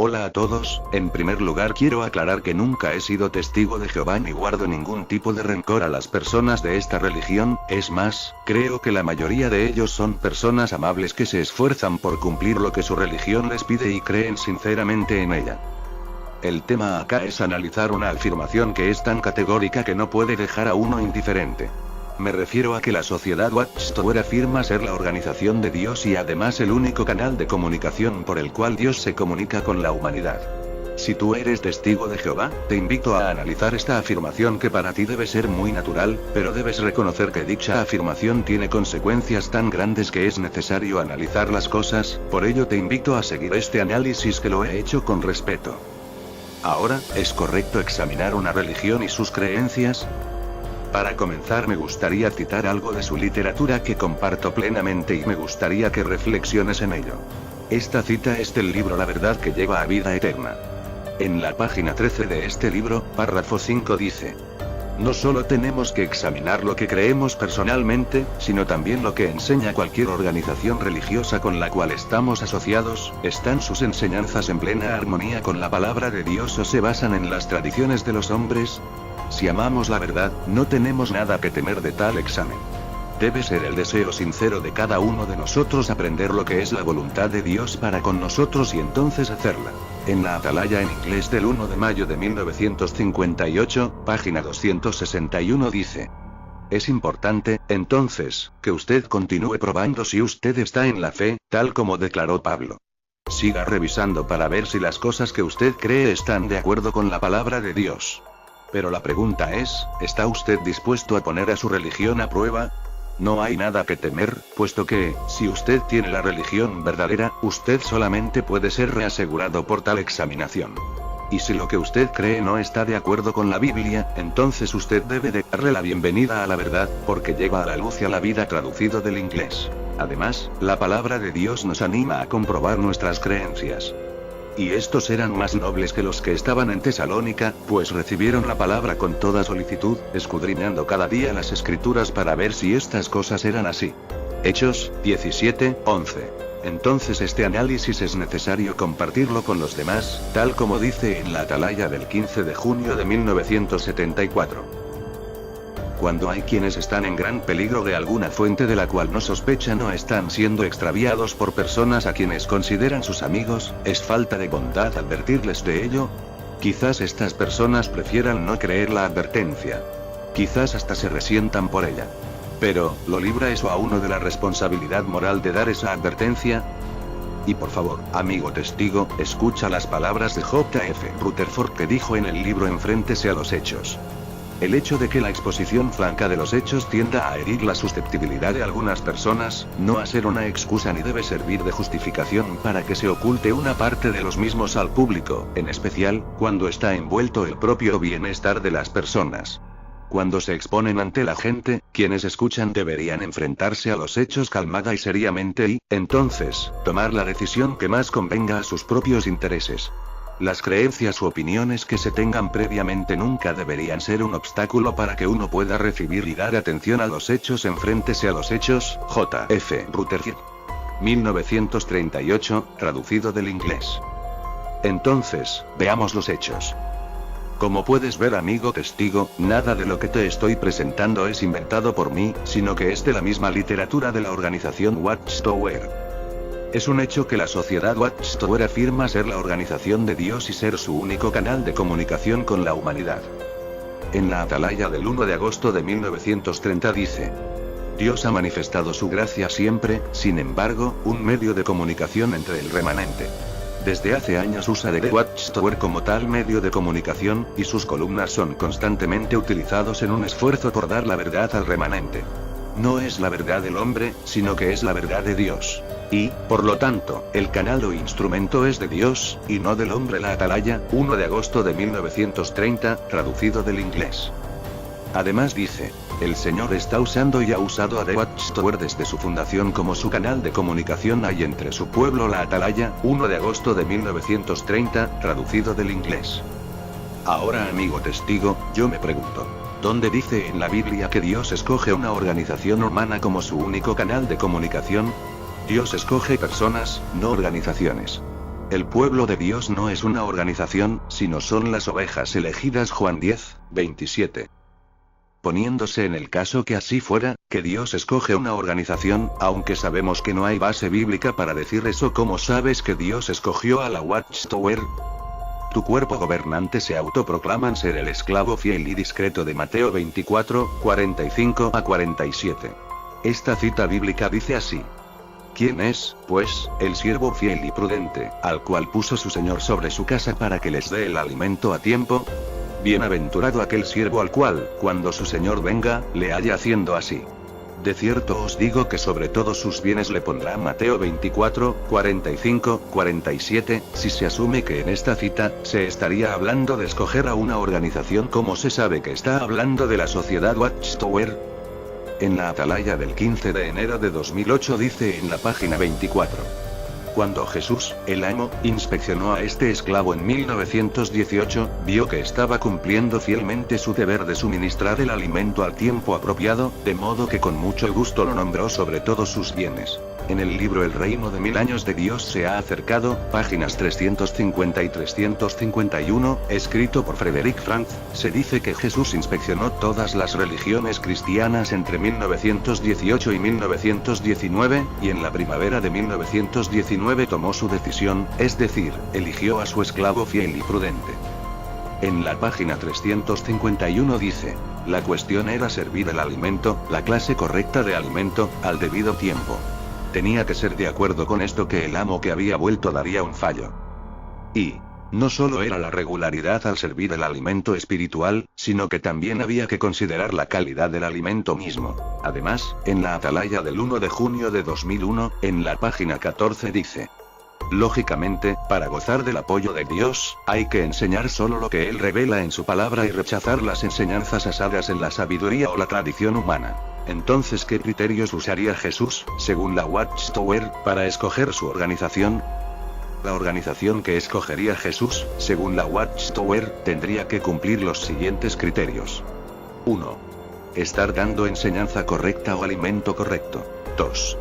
Hola a todos, en primer lugar quiero aclarar que nunca he sido testigo de Jehová ni guardo ningún tipo de rencor a las personas de esta religión, es más, creo que la mayoría de ellos son personas amables que se esfuerzan por cumplir lo que su religión les pide y creen sinceramente en ella. El tema acá es analizar una afirmación que es tan categórica que no puede dejar a uno indiferente. Me refiero a que la sociedad Watchtower afirma ser la organización de Dios y además el único canal de comunicación por el cual Dios se comunica con la humanidad. Si tú eres testigo de Jehová, te invito a analizar esta afirmación que para ti debe ser muy natural, pero debes reconocer que dicha afirmación tiene consecuencias tan grandes que es necesario analizar las cosas, por ello te invito a seguir este análisis que lo he hecho con respeto. Ahora, ¿es correcto examinar una religión y sus creencias? Para comenzar me gustaría citar algo de su literatura que comparto plenamente y me gustaría que reflexiones en ello. Esta cita es del libro La verdad que lleva a vida eterna. En la página 13 de este libro, párrafo 5 dice: no solo tenemos que examinar lo que creemos personalmente, sino también lo que enseña cualquier organización religiosa con la cual estamos asociados, ¿están sus enseñanzas en plena armonía con la palabra de Dios o se basan en las tradiciones de los hombres? Si amamos la verdad, no tenemos nada que temer de tal examen. Debe ser el deseo sincero de cada uno de nosotros aprender lo que es la voluntad de Dios para con nosotros y entonces hacerla. En la Atalaya en inglés del 1 de mayo de 1958, página 261 dice: es importante, entonces, que usted continúe probando si usted está en la fe, tal como declaró Pablo. Siga revisando para ver si las cosas que usted cree están de acuerdo con la palabra de Dios. Pero la pregunta es, ¿está usted dispuesto a poner a su religión a prueba? No hay nada que temer, puesto que, si usted tiene la religión verdadera, usted solamente puede ser reasegurado por tal examinación. Y si lo que usted cree no está de acuerdo con la Biblia, entonces usted debe de darle la bienvenida a la verdad, porque lleva a la luz y a la vida traducido del inglés. Además, la palabra de Dios nos anima a comprobar nuestras creencias. Y estos eran más nobles que los que estaban en Tesalónica, pues recibieron la palabra con toda solicitud, escudriñando cada día las escrituras para ver si estas cosas eran así. Hechos 17:11. Entonces este análisis es necesario compartirlo con los demás, tal como dice en la Atalaya del 15 de junio de 1974. Cuando hay quienes están en gran peligro de alguna fuente de la cual no sospechan o están siendo extraviados por personas a quienes consideran sus amigos, ¿es falta de bondad advertirles de ello? Quizás estas personas prefieran no creer la advertencia. Quizás hasta se resientan por ella. Pero, ¿lo libra eso a uno de la responsabilidad moral de dar esa advertencia? Y por favor, amigo testigo, escucha las palabras de J.F. Rutherford que dijo en el libro Enfréntese a los hechos. El hecho de que la exposición franca de los hechos tienda a herir la susceptibilidad de algunas personas, no a ser una excusa ni debe servir de justificación para que se oculte una parte de los mismos al público, en especial, cuando está envuelto el propio bienestar de las personas. Cuando se exponen ante la gente, quienes escuchan deberían enfrentarse a los hechos calmada y seriamente y, entonces, tomar la decisión que más convenga a sus propios intereses. Las creencias u opiniones que se tengan previamente nunca deberían ser un obstáculo para que uno pueda recibir y dar atención a los hechos. Enfréntese a los hechos, J.F. Rutherford. 1938, traducido del inglés. Entonces, veamos los hechos. Como puedes ver, amigo testigo, nada de lo que te estoy presentando es inventado por mí, sino que es de la misma literatura de la organización Watchtower. Es un hecho que la sociedad Watchtower afirma ser la organización de Dios y ser su único canal de comunicación con la humanidad. En la Atalaya del 1 de agosto de 1930 dice: Dios ha manifestado su gracia siempre, sin embargo, un medio de comunicación entre el remanente. Desde hace años usa The Watchtower como tal medio de comunicación, y sus columnas son constantemente utilizados en un esfuerzo por dar la verdad al remanente. No es la verdad del hombre, sino que es la verdad de Dios. Y, por lo tanto, el canal o instrumento es de Dios, y no del hombre. La Atalaya, 1 de agosto de 1930, traducido del inglés. Además dice: el Señor está usando y ha usado a The Watchtower desde su fundación como su canal de comunicación hay entre su pueblo. La Atalaya, 1 de agosto de 1930, traducido del inglés. Ahora, amigo testigo, yo me pregunto, ¿dónde dice en la Biblia que Dios escoge una organización humana como su único canal de comunicación? Dios escoge personas, no organizaciones. El pueblo de Dios no es una organización, sino son las ovejas elegidas. Juan 10, 27. Poniéndose en el caso que así fuera, que Dios escoge una organización, aunque sabemos que no hay base bíblica para decir eso, ¿cómo sabes que Dios escogió a la Watchtower? Tu cuerpo gobernante se autoproclaman ser el esclavo fiel y discreto de Mateo 24, 45 a 47. Esta cita bíblica dice así: ¿Quién es, pues, el siervo fiel y prudente, al cual puso su señor sobre su casa para que les dé el alimento a tiempo? Bienaventurado aquel siervo al cual, cuando su señor venga, le haya haciendo así. De cierto os digo que sobre todos sus bienes le pondrá. Mateo 24, 45, 47. Si se asume que en esta cita, se estaría hablando de escoger a una organización, ¿cómo se sabe que está hablando de la sociedad Watchtower? En la Atalaya del 15 de enero de 2008 dice en la página 24. Cuando Jesús, el amo, inspeccionó a este esclavo en 1918, vio que estaba cumpliendo fielmente su deber de suministrar el alimento al tiempo apropiado, de modo que con mucho gusto lo nombró sobre todos sus bienes. En el libro El reino de 1000 años de Dios se ha acercado, páginas 350 y 351, escrito por Frederick Franz, se dice que Jesús inspeccionó todas las religiones cristianas entre 1918 y 1919, y en la primavera de 1919 tomó su decisión, es decir, eligió a su esclavo fiel y prudente. En la página 351 dice: la cuestión era servir el alimento, la clase correcta de alimento, al debido tiempo. Tenía que ser de acuerdo con esto que el amo que había vuelto daría un fallo. Y no solo era la regularidad al servir el alimento espiritual, sino que también había que considerar la calidad del alimento mismo. Además, en la Atalaya del 1 de junio de 2001, en la página 14 dice: lógicamente, para gozar del apoyo de Dios, hay que enseñar solo lo que Él revela en su palabra y rechazar las enseñanzas basadas en la sabiduría o la tradición humana. Entonces, ¿qué criterios usaría Jesús, según la Watchtower, para escoger su organización? La organización que escogería Jesús, según la Watchtower, tendría que cumplir los siguientes criterios. 1. Estar dando enseñanza correcta o alimento correcto. 2.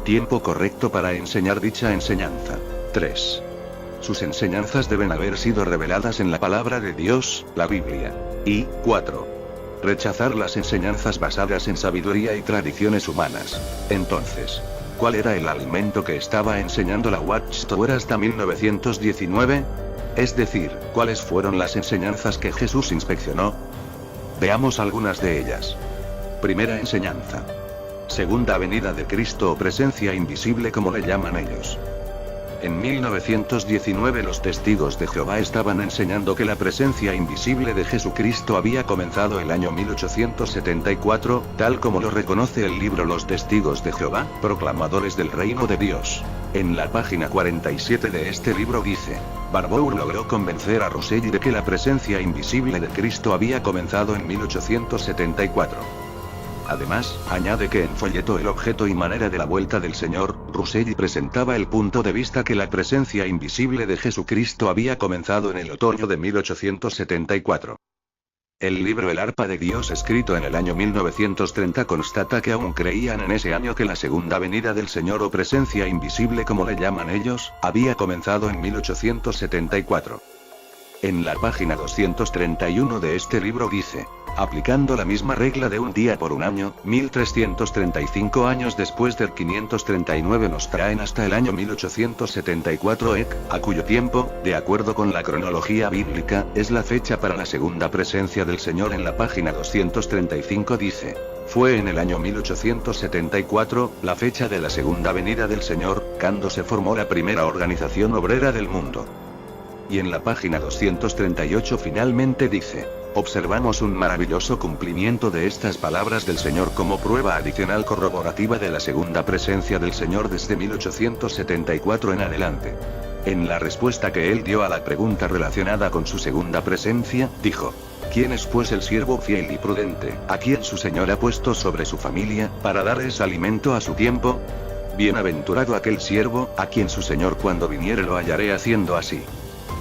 Tiempo correcto para enseñar dicha enseñanza. 3. Sus enseñanzas deben haber sido reveladas en la palabra de Dios, la Biblia. Y 4. Rechazar las enseñanzas basadas en sabiduría y tradiciones humanas. Entonces, ¿cuál era el alimento que estaba enseñando la Watchtower hasta 1919? Es decir, ¿cuáles fueron las enseñanzas que Jesús inspeccionó? Veamos algunas de ellas. Primera enseñanza. Segunda venida de Cristo o presencia invisible, como le llaman ellos. En 1919 los testigos de Jehová estaban enseñando que la presencia invisible de Jesucristo había comenzado el año 1874, tal como lo reconoce el libro Los Testigos de Jehová, Proclamadores del Reino de Dios. En la página 47 de este libro dice: Barbour logró convencer a Russell de que la presencia invisible de Cristo había comenzado en 1874. Además, añade que en folleto El objeto y manera de la vuelta del Señor, Russell presentaba el punto de vista que la presencia invisible de Jesucristo había comenzado en el otoño de 1874. El libro El arpa de Dios, escrito en el año 1930, constata que aún creían en ese año que la segunda venida del Señor o presencia invisible, como le llaman ellos, había comenzado en 1874. En la página 231 de este libro dice: aplicando la misma regla de un día por un año, 1335 años después del 539 nos traen hasta el año 1874 a cuyo tiempo, de acuerdo con la cronología bíblica, es la fecha para la segunda presencia del Señor. En la página 235 dice: fue en el año 1874, la fecha de la segunda venida del Señor, cuando se formó la primera organización obrera del mundo. Y en la página 238 finalmente dice: observamos un maravilloso cumplimiento de estas palabras del Señor como prueba adicional corroborativa de la segunda presencia del Señor desde 1874 en adelante. En la respuesta que él dio a la pregunta relacionada con su segunda presencia, dijo: ¿quién es pues el siervo fiel y prudente, a quien su Señor ha puesto sobre su familia, para darles alimento a su tiempo? Bienaventurado aquel siervo, a quien su Señor cuando viniere lo hallaré haciendo así.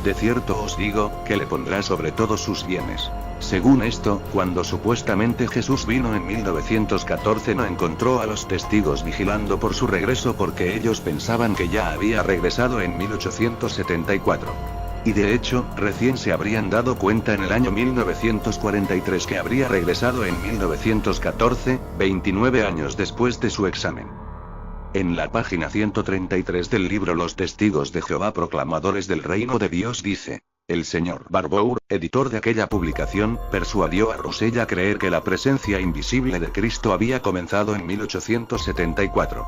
De cierto os digo, que le pondrá sobre todos sus bienes. Según esto, cuando supuestamente Jesús vino en 1914 no encontró a los testigos vigilando por su regreso porque ellos pensaban que ya había regresado en 1874. Y de hecho, recién se habrían dado cuenta en el año 1943 que habría regresado en 1914, 29 años después de su examen. En la página 133 del libro Los Testigos de Jehová Proclamadores del Reino de Dios dice: el señor Barbour, editor de aquella publicación, persuadió a Russell a creer que la presencia invisible de Cristo había comenzado en 1874.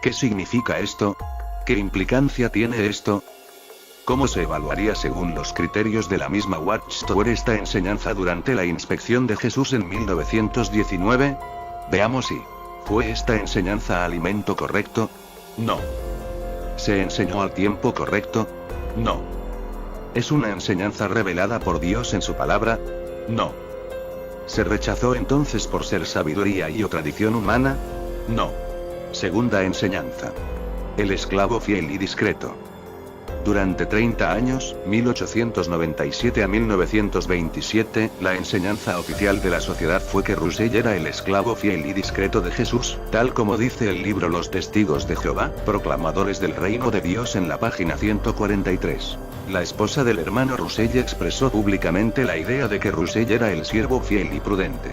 ¿Qué significa esto? ¿Qué implicancia tiene esto? ¿Cómo se evaluaría según los criterios de la misma Watchtower esta enseñanza durante la inspección de Jesús en 1919? Veamos si ¿fue esta enseñanza alimento correcto? No. ¿Se enseñó al tiempo correcto? No. ¿Es una enseñanza revelada por Dios en su palabra? No. ¿Se rechazó entonces por ser sabiduría y o tradición humana? No. Segunda enseñanza. El esclavo fiel y discreto. Durante 30 años, 1897 a 1927, la enseñanza oficial de la sociedad fue que Russell era el esclavo fiel y discreto de Jesús, tal como dice el libro Los Testigos de Jehová, Proclamadores del Reino de Dios en la página 143. La esposa del hermano Russell expresó públicamente la idea de que Russell era el siervo fiel y prudente.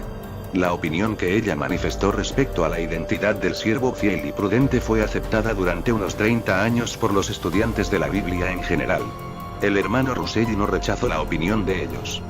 La opinión que ella manifestó respecto a la identidad del siervo fiel y prudente fue aceptada durante unos 30 años por los estudiantes de la Biblia en general. El hermano Russell no rechazó la opinión de ellos.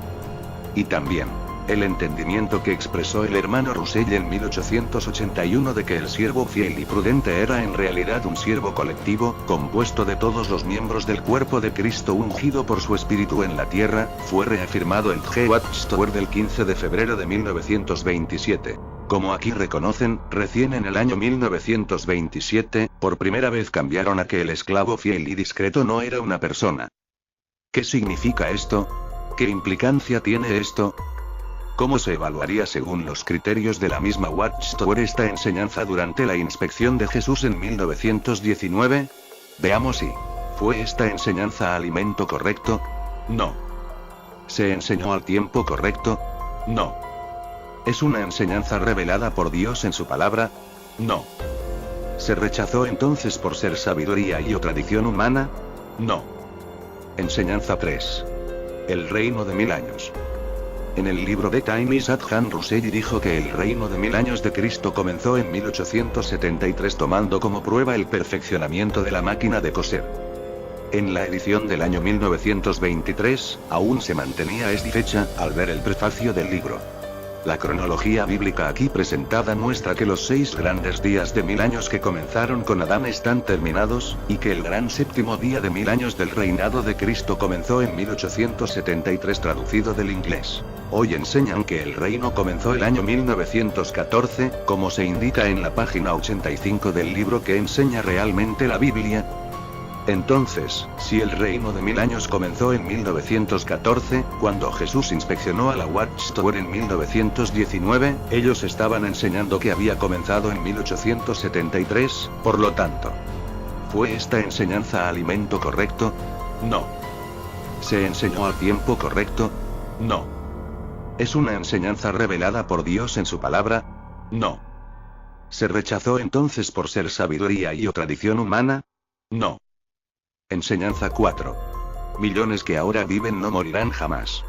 Y también, el entendimiento que expresó el hermano Russell en 1881 de que el siervo fiel y prudente era en realidad un siervo colectivo, compuesto de todos los miembros del cuerpo de Cristo ungido por su espíritu en la tierra, fue reafirmado en G. Watchtower del 15 de febrero de 1927. Como aquí reconocen, recién en el año 1927, por primera vez cambiaron a que el esclavo fiel y discreto no era una persona. ¿Qué significa esto? ¿Qué implicancia tiene esto? ¿Cómo se evaluaría según los criterios de la misma Watchtower esta enseñanza durante la inspección de Jesús en 1919? Veamos si ¿fue esta enseñanza alimento correcto? No. ¿Se enseñó al tiempo correcto? No. ¿Es una enseñanza revelada por Dios en su palabra? No. ¿Se rechazó entonces por ser sabiduría y o tradición humana? No. Enseñanza 3. El reino de 1000 años. En el libro The Time is at Hand Russell dijo que el reino de 1000 años de Cristo comenzó en 1873 tomando como prueba el perfeccionamiento de la máquina de coser. En la edición del año 1923, aún se mantenía esta fecha, al ver el prefacio del libro. La cronología bíblica aquí presentada muestra que los 6 grandes días de 1000 años que comenzaron con Adán están terminados, y que el gran séptimo día de 1000 años del reinado de Cristo comenzó en 1873 traducido del inglés. Hoy enseñan que el reino comenzó el año 1914, como se indica en la página 85 del libro que enseña realmente la Biblia. Entonces, si el reino de 1000 años comenzó en 1914, cuando Jesús inspeccionó a la Watchtower en 1919, ellos estaban enseñando que había comenzado en 1873, por lo tanto. ¿Fue esta enseñanza alimento correcto? No. ¿Se enseñó al tiempo correcto? No. ¿Es una enseñanza revelada por Dios en su palabra? No. ¿Se rechazó entonces por ser sabiduría y o tradición humana? No. Enseñanza 4. Millones que ahora viven no morirán jamás.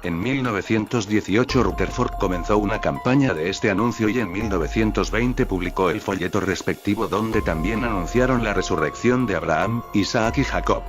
En 1918 Rutherford comenzó una campaña de este anuncio y en 1920 publicó el folleto respectivo donde también anunciaron la resurrección de Abraham, Isaac y Jacob.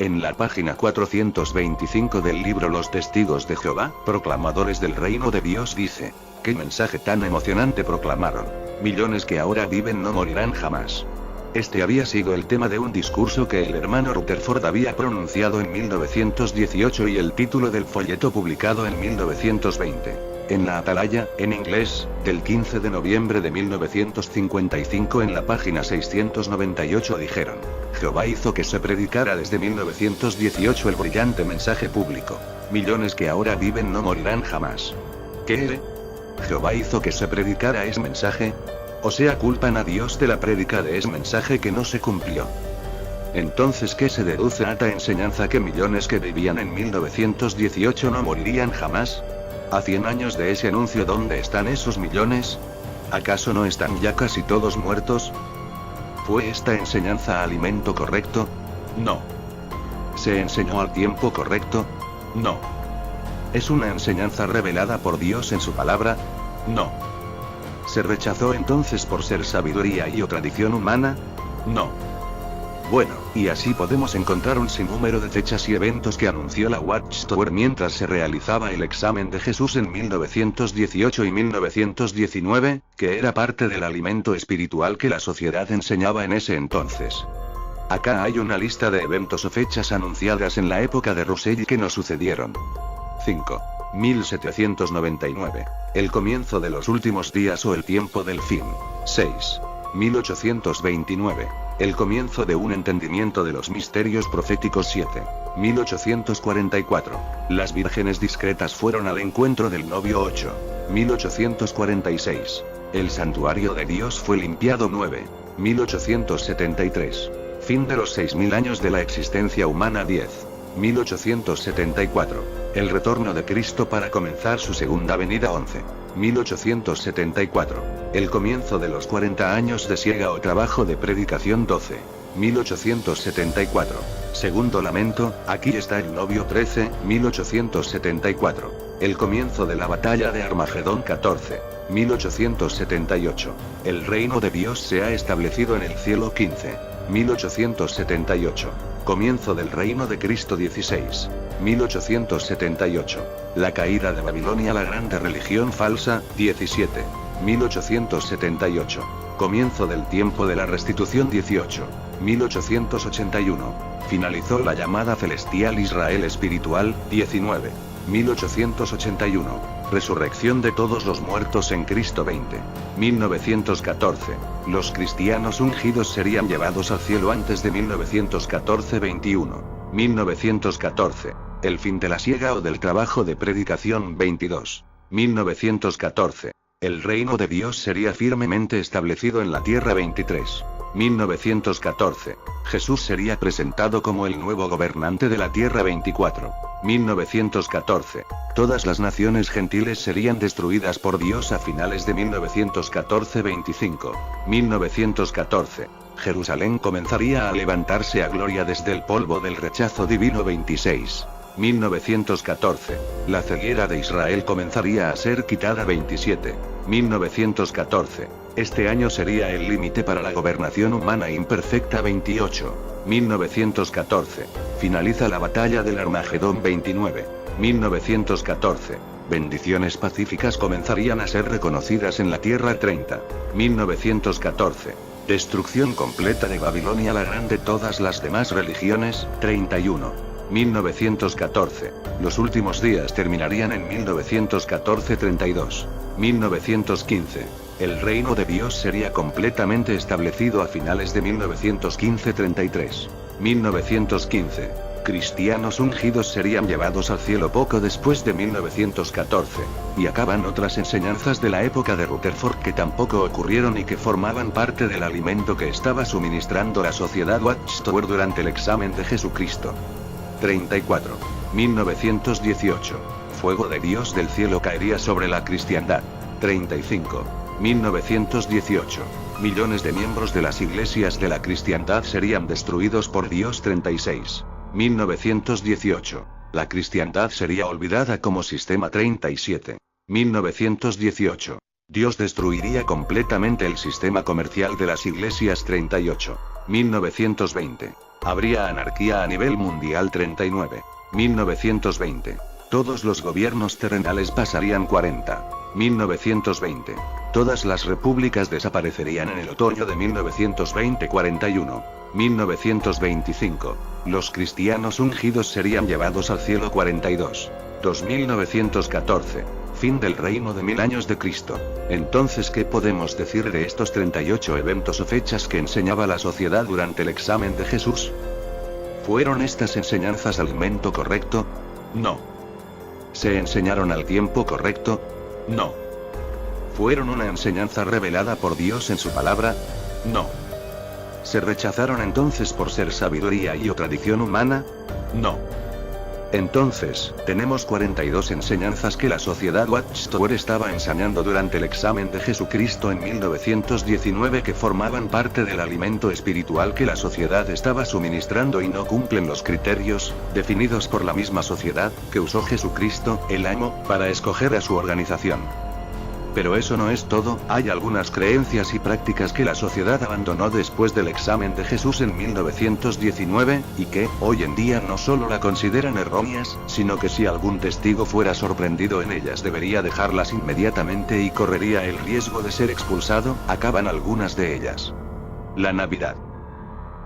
En la página 425 del libro Los Testigos de Jehová, Proclamadores del Reino de Dios dice: ¿qué mensaje tan emocionante proclamaron? Millones que ahora viven no morirán jamás. Este había sido el tema de un discurso que el hermano Rutherford había pronunciado en 1918 y el título del folleto publicado en 1920. En la Atalaya, en inglés, del 15 de noviembre de 1955 en la página 698 dijeron: Jehová hizo que se predicara desde 1918 el brillante mensaje público. Millones que ahora viven no morirán jamás. ¿Qué? Jehová hizo que se predicara ese mensaje. O sea, culpan a Dios de la prédica de ese mensaje que no se cumplió. Entonces, ¿qué se deduce a esta enseñanza? ¿Que millones que vivían en 1918 no morirían jamás? A 100 años de ese anuncio, ¿dónde están esos millones? ¿Acaso no están ya casi todos muertos? ¿Fue esta enseñanza alimento correcto? No. ¿Se enseñó al tiempo correcto? No. ¿Es una enseñanza revelada por Dios en su palabra? No. ¿Se rechazó entonces por ser sabiduría y o tradición humana? No. Bueno, y así podemos encontrar un sinnúmero de fechas y eventos que anunció la Watchtower mientras se realizaba el examen de Jesús en 1918 y 1919, que era parte del alimento espiritual que la sociedad enseñaba en ese entonces. Acá hay una lista de eventos o fechas anunciadas en la época de Russell y que no sucedieron. 5. 1799. El comienzo de los últimos días o el tiempo del fin. 6. 1829. El comienzo de un entendimiento de los misterios proféticos. 7. 1844. Las vírgenes discretas fueron al encuentro del novio. 8. 1846. El santuario de Dios fue limpiado. 9. 1873. Fin de los 6000 años de la existencia humana. 10. 1874. El retorno de Cristo para comenzar su segunda venida. 11. 1874. El comienzo de los 40 años de siega o trabajo de predicación. 12. 1874. Segundo lamento, aquí está el novio. 13. 1874. El comienzo de la batalla de Armagedón. 14. 1878. El reino de Dios se ha establecido en el cielo. 15. 1878. Comienzo del reino de Cristo. 16. 1878. La caída de Babilonia, la grande religión falsa. 17. 1878. Comienzo del tiempo de la restitución. 18. 1881. Finalizó la llamada celestial Israel espiritual. 19. 1881. Resurrección de todos los muertos en Cristo. 20. 1914. Los cristianos ungidos serían llevados al cielo antes de 1914. 21. 1914. El fin de la siega o del trabajo de predicación. 22. 1914. El reino de Dios sería firmemente establecido en la tierra. 23. 1914. Jesús sería presentado como el nuevo gobernante de la tierra. 24. 1914. Todas las naciones gentiles serían destruidas por Dios a finales de 1914. 25. 1914. Jerusalén comenzaría a levantarse a gloria desde el polvo del rechazo divino. 26. 1914. La ceguera de Israel comenzaría a ser quitada. 27. 1914. Este año sería el límite para la gobernación humana imperfecta. 28. 1914. Finaliza la batalla del Armagedón. 29. 1914. Bendiciones pacíficas comenzarían a ser reconocidas en la tierra. 30. 1914. Destrucción completa de Babilonia la Grande. Todas las demás religiones. 31. 1914. Los últimos días terminarían en 1914. 32. 1915. El reino de Dios sería completamente establecido a finales de 1915. 33. 1915. Cristianos ungidos serían llevados al cielo poco después de 1914. Y acaban otras enseñanzas de la época de Rutherford que tampoco ocurrieron y que formaban parte del alimento que estaba suministrando la sociedad Watchtower durante el examen de Jesucristo. 34. 1918. Fuego de Dios del cielo caería sobre la cristiandad. 35. 1918. Millones de miembros de las iglesias de la cristiandad serían destruidos por Dios. 36. 1918. La cristiandad sería olvidada como sistema. 37. 1918. Dios destruiría completamente el sistema comercial de las iglesias. 38. 1920. Habría anarquía a nivel mundial. 39. 1920. Todos los gobiernos terrenales pasarían. 40. 1920. Todas las repúblicas desaparecerían en el otoño de 1920. 41. 1925. Los cristianos ungidos serían llevados al cielo. 42. 2914. Fin del reino de 1000 años de Cristo. Entonces, ¿qué podemos decir de estos 38 eventos o fechas que enseñaba la sociedad durante el examen de Jesús? ¿Fueron estas enseñanzas alimento correcto? No. ¿Se enseñaron al tiempo correcto? No. ¿Fueron una enseñanza revelada por Dios en su palabra? No. ¿Se rechazaron entonces por ser sabiduría y o tradición humana? No. Entonces, tenemos 42 enseñanzas que la sociedad Watchtower estaba enseñando durante el examen de Jesucristo en 1919 que formaban parte del alimento espiritual que la sociedad estaba suministrando y no cumplen los criterios, definidos por la misma sociedad, que usó Jesucristo, el amo, para escoger a su organización. Pero eso no es todo, hay algunas creencias y prácticas que la sociedad abandonó después del examen de Jesús en 1919, y que, hoy en día no solo la consideran erróneas, sino que si algún testigo fuera sorprendido en ellas debería dejarlas inmediatamente y correría el riesgo de ser expulsado. Acaban algunas de ellas. La Navidad.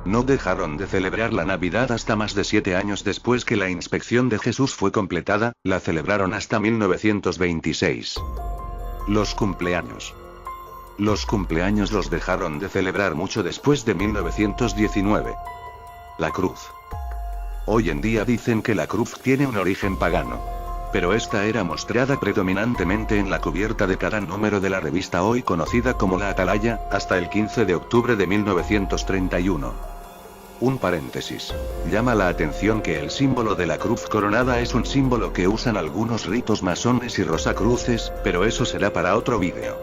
No dejaron de celebrar la Navidad hasta más de 7 años después que la inspección de Jesús fue completada, la celebraron hasta 1926. Los cumpleaños. Los cumpleaños los dejaron de celebrar mucho después de 1919. La cruz. Hoy en día dicen que la cruz tiene un origen pagano. Pero esta era mostrada predominantemente en la cubierta de cada número de la revista hoy conocida como la Atalaya, hasta el 15 de octubre de 1931. Un paréntesis. Llama la atención que el símbolo de la cruz coronada es un símbolo que usan algunos ritos masones y rosacruces, pero eso será para otro vídeo.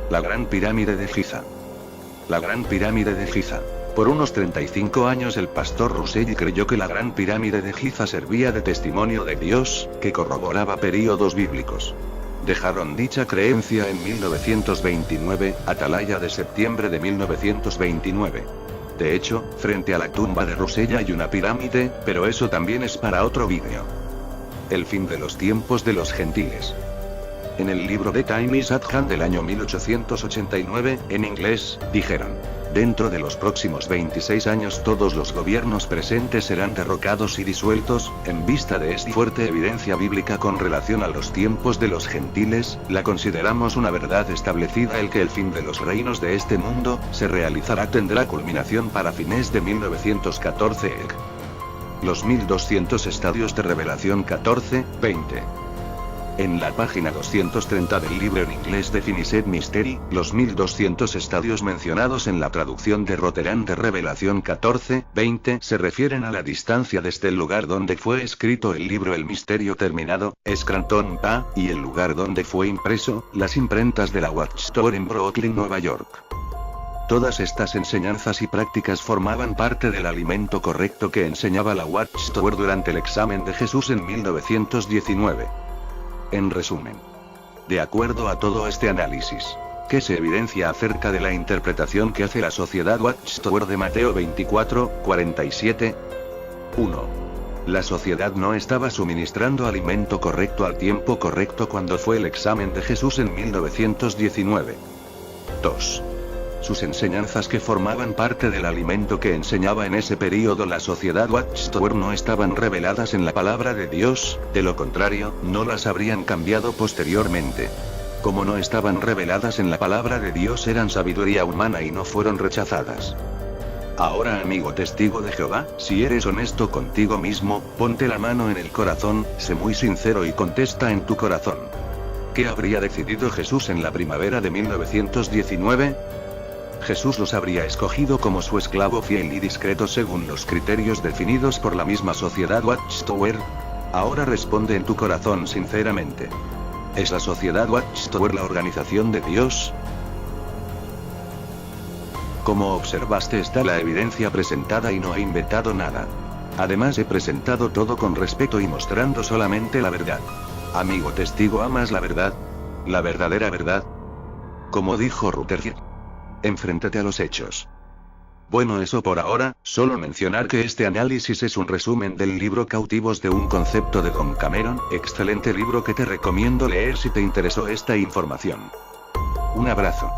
La Gran Pirámide de Giza. La Gran Pirámide de Giza. Por unos 35 años el pastor Russelli creyó que la Gran Pirámide de Giza servía de testimonio de Dios, que corroboraba períodos bíblicos. Dejaron dicha creencia en 1929, Atalaya de septiembre de 1929. De hecho, frente a la tumba de Russelli hay una pirámide, pero eso también es para otro vídeo. El fin de los tiempos de los gentiles. En el libro The Time is at Hand del año 1889, en inglés, dijeron: dentro de los próximos 26 años todos los gobiernos presentes serán derrocados y disueltos. En vista de esta fuerte evidencia bíblica con relación a los tiempos de los gentiles, la consideramos una verdad establecida el que el fin de los reinos de este mundo, se realizará tendrá culminación para fines de 1914. Los 1200 estadios de revelación 14-20. En la página 230 del libro en inglés de Finished Mystery, los 1200 estadios mencionados en la traducción de Rotterdam de Revelación 14-20 se refieren a la distancia desde el lugar donde fue escrito el libro El Misterio Terminado, Scranton, PA, y el lugar donde fue impreso, las imprentas de la Watchtower en Brooklyn, Nueva York. Todas estas enseñanzas y prácticas formaban parte del alimento correcto que enseñaba la Watchtower durante el examen de Jesús en 1919. En resumen, de acuerdo a todo este análisis, ¿qué se evidencia acerca de la interpretación que hace la sociedad Watchtower de Mateo 24:47? 1. La sociedad no estaba suministrando alimento correcto al tiempo correcto cuando fue el examen de Jesús en 1919. 2. Sus enseñanzas que formaban parte del alimento que enseñaba en ese período la sociedad Watchtower no estaban reveladas en la palabra de Dios, de lo contrario, no las habrían cambiado posteriormente. Como no estaban reveladas en la palabra de Dios eran sabiduría humana y no fueron rechazadas. Ahora amigo testigo de Jehová, si eres honesto contigo mismo, ponte la mano en el corazón, sé muy sincero y contesta en tu corazón. ¿Qué habría decidido Jesús en la primavera de 1919? Jesús los habría escogido como su esclavo fiel y discreto según los criterios definidos por la misma sociedad Watchtower. Ahora responde en tu corazón sinceramente. ¿Es la sociedad Watchtower la organización de Dios? Como observaste está la evidencia presentada y no he inventado nada. Además he presentado todo con respeto y mostrando solamente la verdad. Amigo testigo, ¿amas la verdad? ¿La verdadera verdad? Como dijo Rutherford. Enfréntate a los hechos. Bueno, eso por ahora, solo mencionar que este análisis es un resumen del libro Cautivos de un concepto de Don Cameron, excelente libro que te recomiendo leer si te interesó esta información. Un abrazo.